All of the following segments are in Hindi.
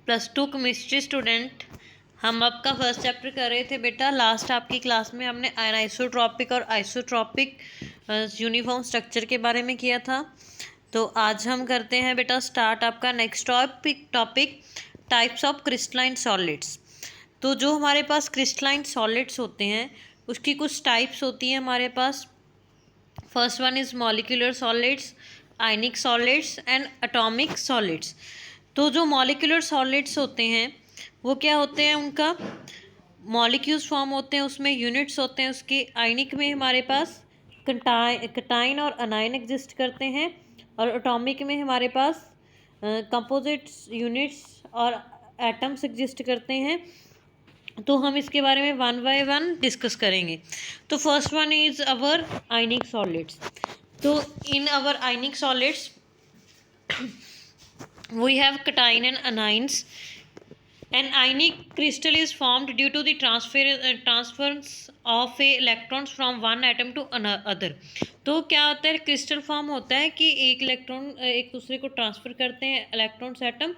+2 केमिस्ट्री स्टूडेंट। हम आपका फर्स्ट चैप्टर कर रहे थे बेटा। लास्ट आपकी क्लास में हमने आइसोट्रॉपिक और आइसोट्रॉपिक यूनिफॉर्म स्ट्रक्चर के बारे में किया था। तो आज हम करते हैं बेटा स्टार्ट आपका next topic types of crystalline solids. तो जो हमारे पास क्रिस्टलाइन सॉलिड्स होते हैं उसकी कुछ टाइप्स होती हैं हमारे पास। First one is molecular solids, ionic solids and atomic solids. तो जो मॉलिक्यूलर सॉलिड्स होते हैं वो क्या होते हैं, उनका मॉलिक्यूल्स फॉर्म होते हैं, उसमें यूनिट्स होते हैं उसके। आयनिक में हमारे पास कटाइन और अनाइन एग्जिस्ट करते हैं, और एटॉमिक में हमारे पास कंपोजिट्स यूनिट्स और एटम्स एग्जिस्ट करते हैं। तो हम इसके बारे में वन बाय वन डिस्कस करेंगे। तो first one is our ionic solids. तो in our ionic solids we have cation and anions. An ionic crystal is formed due to the transference of electrons from one atom to another. तो क्या होता है, क्रिस्टल फॉर्म होता है कि एक इलेक्ट्रॉन एक दूसरे को ट्रांसफ़र करते हैं इलेक्ट्रॉन्स एटम।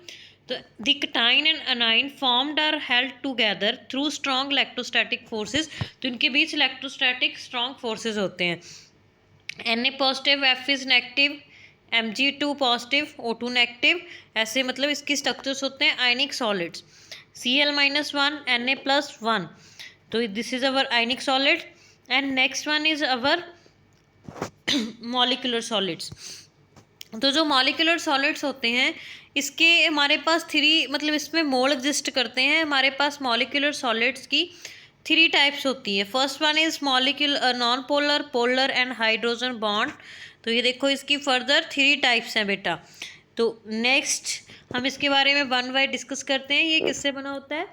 तो the cation and anion formed are held together through strong electrostatic forces। तो इनके बीच इलेक्ट्रोस्टैटिक स्ट्रॉन्ग फोर्सेज होते हैं। Na positive, F is negative, Mg2 positive, O2 negative, ऐसे मतलब इसकी स्ट्रक्चर्स होते हैं आयनिक सॉलिड्स। Cl-1 Na+1। तो this is our ionic solid. And next one is our molecular solids. तो जो मॉलिक्यूलर सॉलिड्स होते हैं इसके हमारे पास मतलब इसमें मोल एग्जिस्ट करते हैं। हमारे पास मॉलिक्यूलर सॉलिड्स की 3 टाइप्स होती है। First one is non polar, polar and hydrogen bond. तो ये देखो इसकी फर्दर 3 टाइप्स हैं बेटा। तो नेक्स्ट हम इसके बारे में वन बाय डिस्कस करते हैं। ये किससे बना होता है,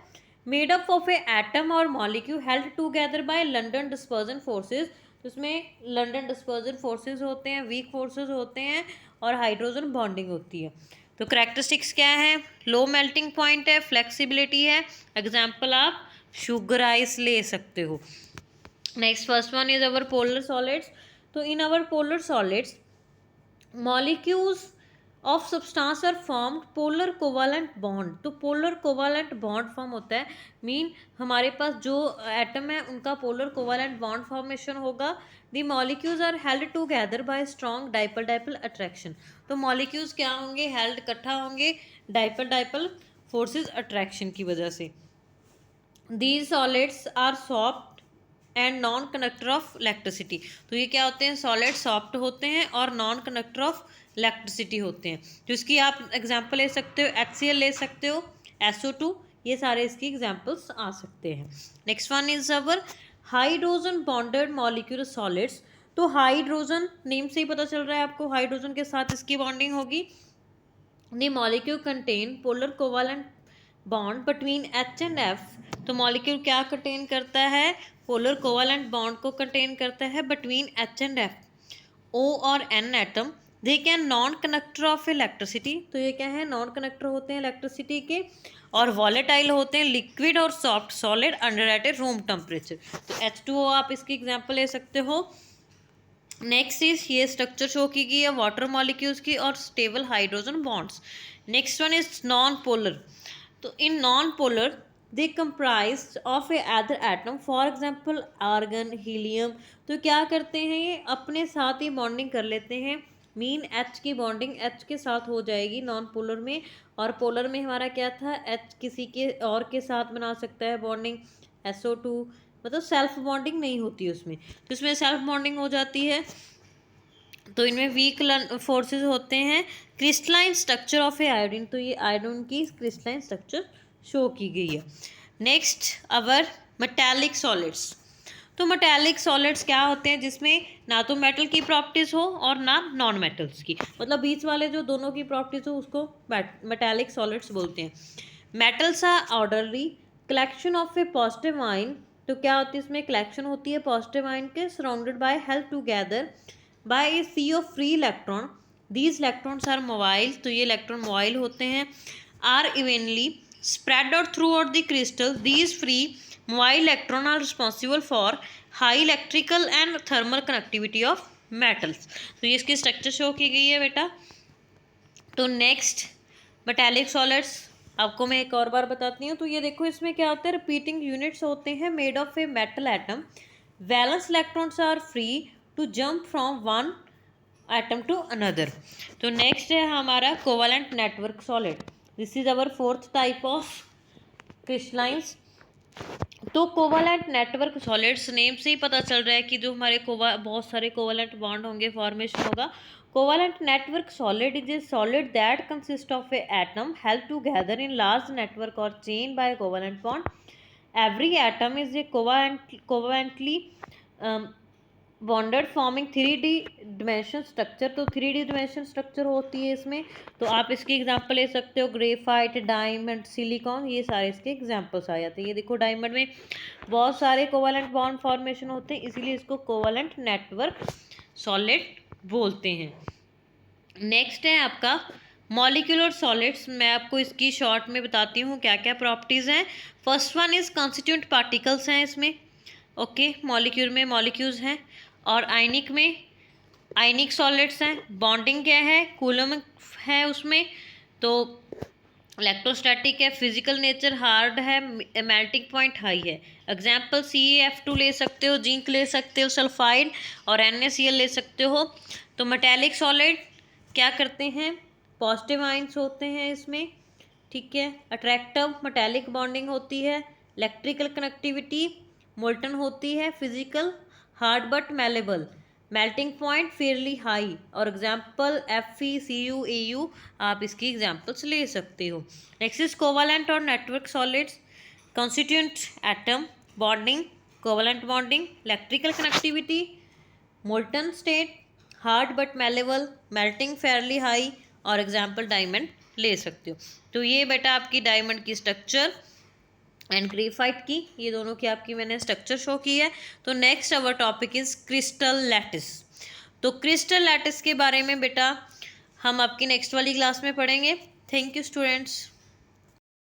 made up of a atom और molecule held together by London dispersion forces. तो उसमें लंडन डिस्पर्जन फोर्सेज होते हैं, वीक फोर्सेज होते हैं और हाइड्रोजन बॉन्डिंग होती है। तो करैक्टरिस्टिक्स क्या है, लो मेल्टिंग पॉइंट है, फ्लेक्सिबिलिटी है। एग्जाम्पल आप शुगर आइस ले सकते हो। Next first one is our polar solids. तो in our polar solids molecules of substance are formed polar covalent bond. तो पोलर कोवालेंट बॉन्ड फॉर्म होता है, मीन हमारे पास जो एटम है उनका पोलर कोवालेंट बॉन्ड फॉर्मेशन होगा। The molecules are held together by strong dipole dipole attraction. तो मॉलिक्यूल्स क्या होंगे, हेल्ड इकट्ठा होंगे डाइपोल डाइपोल फोर्सेस अट्रैक्शन की वजह से। These solids are soft and non conductor of electricity. तो ये क्या होते हैं, सॉलिड सॉफ्ट होते हैं और नॉन कंडक्टर ऑफ इलेक्ट्रिसिटी होते हैं। तो इसकी आप एग्जांपल ले सकते हो, HCl ले सकते हो, SO2, ये सारे इसकी एग्जांपल्स आ सकते हैं। Next one is our hydrogen bonded molecular solids. तो हाइड्रोजन नेम से ही पता चल रहा है आपको, हाइड्रोजन के साथ इसकी बॉन्डिंग होगी। The molecule contain polar covalent bond between H and F। तो मॉलिक्यूल क्या कंटेन करता है, पोलर कोवालेंट बॉन्ड को कंटेन करता है between H and F। O और N atom they can non conductor of electricity. तो ये क्या है, नॉन कंडक्टर होते हैं इलेक्ट्रिसिटी के, और वॉलेटाइल होते हैं, लिक्विड और soft solid under at a room temperature. तो H2O आप इसकी एग्जाम्पल ले सकते हो। नेक्स्ट इज ये स्ट्रक्चर शो की गई है वाटर मॉलिक्यूल्स की और stable hydrogen bonds. Next one is non polar. तो in non polar they comprised of a other atom, for example argon, helium. तो क्या करते हैं, ये अपने साथ ही बॉन्डिंग कर लेते हैं, मीन H की बॉन्डिंग H के साथ हो जाएगी नॉन पोलर में। और पोलर में हमारा क्या था, H किसी के और के साथ बना सकता है बॉन्डिंग, SO2, मतलब सेल्फ बॉन्डिंग नहीं होती उसमें। तो इसमें सेल्फ बॉन्डिंग हो जाती है। तो इनमें वीक फोर्सेस होते हैं। Crystalline structure of A iodine. तो ये आयोडीन की क्रिस्टलाइन स्ट्रक्चर शो की गई है। नेक्स्ट अवर मेटालिक सॉलिड्स। तो मेटालिक सॉलिड्स क्या होते हैं, जिसमें ना तो मेटल की प्रॉपर्टीज़ हो और ना नॉन मेटल्स की, मतलब बीच वाले जो दोनों की प्रॉपर्टीज़ हो उसको मेटालिक सॉलिड्स बोलते हैं। Metals are orderly collection of a positive ion. तो क्या होती है, इसमें कलेक्शन होती है पॉजिटिव आयन के, surrounded by held together by a sea of free electron. These electrons are mobile. तो ये इलेक्ट्रॉन मोबाइल होते हैं। Are evenly spread out throughout the crystal. These free mobile electrons are responsible for high electrical and thermal conductivity of metals. तो ये इसकी स्ट्रक्चर शो की गई है बेटा। तो नेक्स्ट मेटालिक सॉलिड्स आपको मैं एक और बार बताती हूँ। तो ये देखो इसमें क्या होता है, रिपीटिंग यूनिट्स होते हैं made of a metal atom, valence electrons are free to jump from one atom to another. तो नेक्स्ट है हमारा covalent network solid. This is our fourth type of crystallines. तो कोवलेंट नेटवर्क सॉलिड्स नेम से ही पता चल रहा है कि जो हमारे बहुत सारे कोवलेंट बॉन्ड होंगे, फॉर्मेशन होगा। Covalent network solid is a solid that consist of a atom help together in large network और chain by covalent bond. Every atom is a covalently bonded forming 3D dimension structure. तो 3D डिमेंशन स्ट्रक्चर होती है इसमें। तो आप इसकी एग्जांपल ले सकते हो, ग्रेफाइट, डायमंड, सिलिकॉन, ये सारे इसके एग्जांपल्स आ जाते हैं। ये देखो डायमंड में बहुत सारे कोवलेंट बॉन्ड फॉर्मेशन होते हैं, इसीलिए इसको कोवलेंट नेटवर्क सॉलिड बोलते हैं। नेक्स्ट है आपका मॉलिक्यूलर सॉलिड्स। मैं आपको इसकी शॉर्ट में बताती हूँ क्या क्या प्रॉपर्टीज़ हैं। First one is constituent particles हैं इसमें, ओके। मॉलिक्यूल में मॉलिक्यूल्स हैं, और आयनिक में आयनिक सॉलिड्स हैं। बॉन्डिंग क्या है, कूलम है उसमें। तो इलेक्ट्रोस्टैटिक है, फिजिकल नेचर हार्ड है, मेल्टिंग पॉइंट हाई है। एग्जाम्पल CaF2 ले सकते हो, जिंक ले सकते हो, सल्फाइड, और NaCl ले सकते हो। तो मेटेलिक सॉलिड क्या करते हैं, पॉजिटिव आयंस होते हैं इसमें, ठीक है। अट्रैक्टिव मेटेलिक बॉन्डिंग होती है, इलेक्ट्रिकल कनेक्टिविटी मोल्टन होती है, physical hard but malleable, melting point fairly high. और एग्जाम्पल Fe, Cu, Au, आप इसकी एग्जाम्पल्स ले सकते हो। नेक्स्ट इज कोवलेंट और network solids. Constituent atom, bonding, covalent bonding, electrical connectivity, molten state, hard but malleable, melting fairly high, और एग्जाम्पल डायमंड ले सकते हो। तो ये बेटा आपकी डायमंड की स्ट्रक्चर एंड ग्रेफाइट की, ये दोनों की आपकी मैंने स्ट्रक्चर शो की है। तो next our topic is crystal lattice. तो क्रिस्टल लैटिस के बारे में बेटा हम आपकी नेक्स्ट वाली क्लास में पढ़ेंगे। Thank you students.